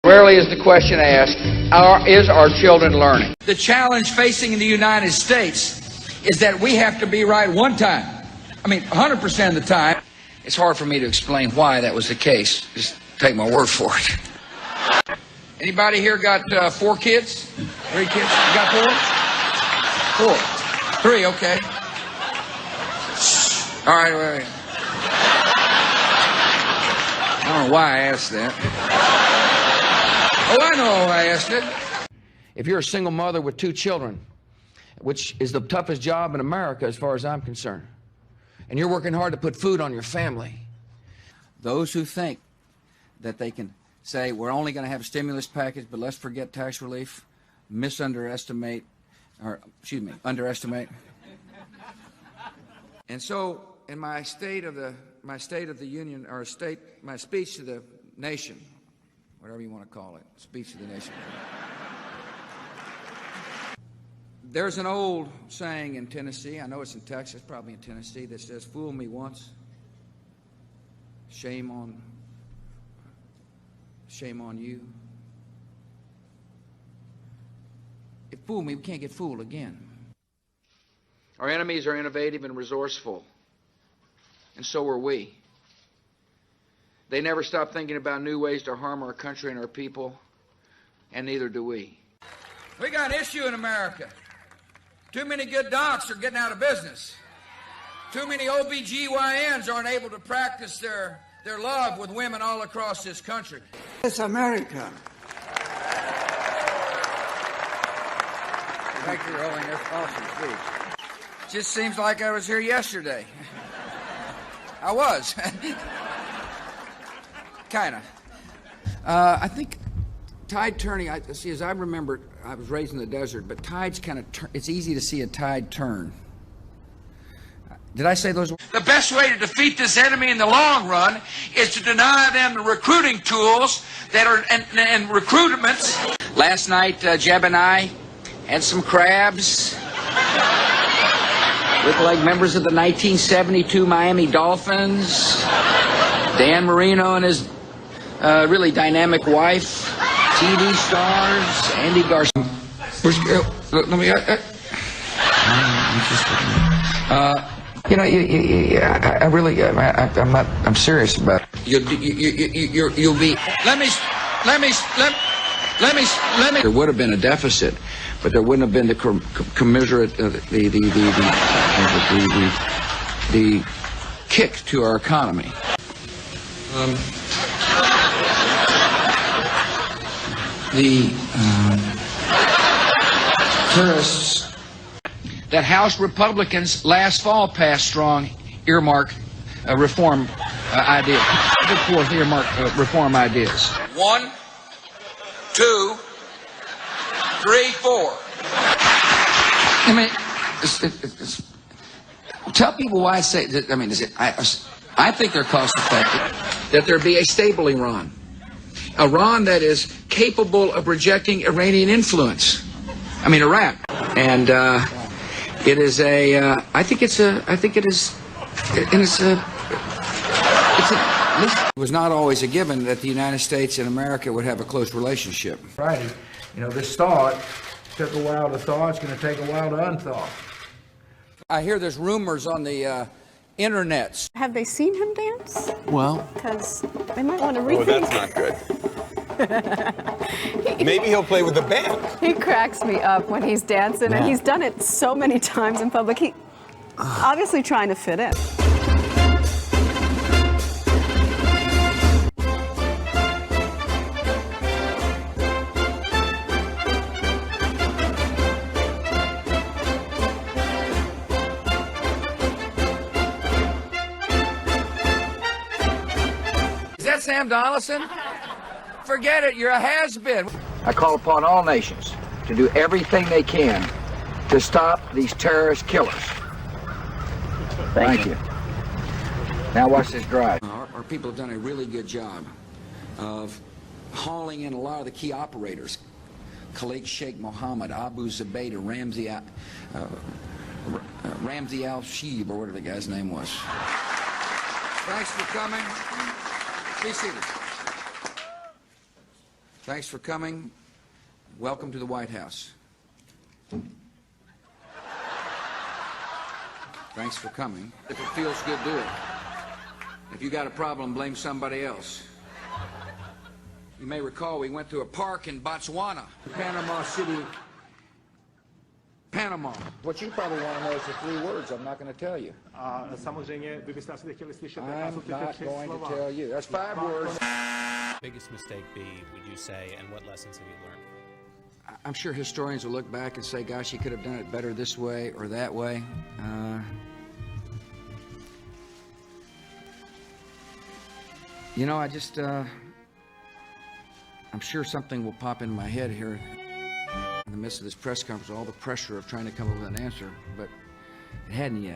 Rarely is the question asked, is our children learning? The challenge facing the United States is that we have to be right one time. I mean, 100% of the time. It's hard for me to explain why that was the case. Just take my word for it. Anybody here got 4 kids? 3 kids? You got 4? 4. 3, okay. All right, wait. I don't know why I asked that. Oh, I know why I asked it. If you're a single mother with 2 children, which is the toughest job in America as far as I'm concerned, and you're working hard to put food on your family, those who think that they can say we're only going to have a stimulus package, but let's forget tax relief, underestimate. And so, in my State of the Union, or my speech to the nation, whatever you want to call it, speech to the nation. There's an old saying in Tennessee, I know it's in Texas, probably in Tennessee, that says, "Fool me once, shame on you." If fool me, we can't get fooled again. Our enemies are innovative and resourceful, and so are we. They never stop thinking about new ways to harm our country and our people, and neither do we. We got an issue in America. Too many good docs are getting out of business. Too many OBGYNs aren't able to practice their love with women all across this country. It's America. Thank you for holding this awesome speech. Just seems like I was here yesterday. I was. Kind of. I think tide turning, as I remember, I was raised in the desert, but tides kind of it's easy to see a tide turn. Did I say those words? The best way to defeat this enemy in the long run is to deny them the recruiting tools that are and recruitments. Last night, Jeb and I had some crabs. Look like members of the 1972 Miami Dolphins. Dan Marino and his really dynamic wife. TV stars, Andy Garcia. Let me. I really, I'm serious about it. You'll be. Let me. There would have been a deficit, but there wouldn't have been the commensurate, the kick to our economy. The tourists that House Republicans last fall passed strong earmark reform ideas. Put forth earmark reform ideas. 1, 2, 3, 4. I mean, tell people why I say that. I mean, I think they're cost effective. That there be a stable Iran. Iran that is capable of rejecting Iranian influence. I mean, Iraq. And it is it was not always a given that the United States and America would have a close relationship. Friday, this thaw, it took a while to thaw, it's going to take a while to unthaw. I hear there's rumors on the internets. Have they seen him dance? Well, because they might want to rethink. Oh, that's not good. Maybe he'll play with the band. He cracks me up when he's dancing, and he's done it so many times in public. He obviously trying to fit in. Is that Sam Donaldson? Forget it, you're a has-been. I call upon all nations to do everything they can to stop these terrorist killers. Thank you. Now watch this drive. Our people have done a really good job of hauling in a lot of the key operators. Khalid Sheikh Mohammed, Abu Zubaydah, Ramzi al-Shib, or whatever the guy's name was. Thanks for coming. Be seated. Thanks for coming. Welcome to the White House. Thanks for coming. If it feels good, do it. If you got a problem, blame somebody else. You may recall we went to a park in Botswana, Panama City, Panama. What you probably want to know is the 3 words I'm not going to tell you. Samozřejmě vy byste asi chtěli slyšet, I'm jaká jsou ty not 3 going to slova. tell you. That's 5 words. Biggest mistake be, would you say, and what lessons have you learned? I'm sure historians will look back and say, gosh, he could have done it better this way or that way. You know, I just, I'm sure something will pop in my head here in the midst of this press conference, all the pressure of trying to come up with an answer, but it hadn't yet.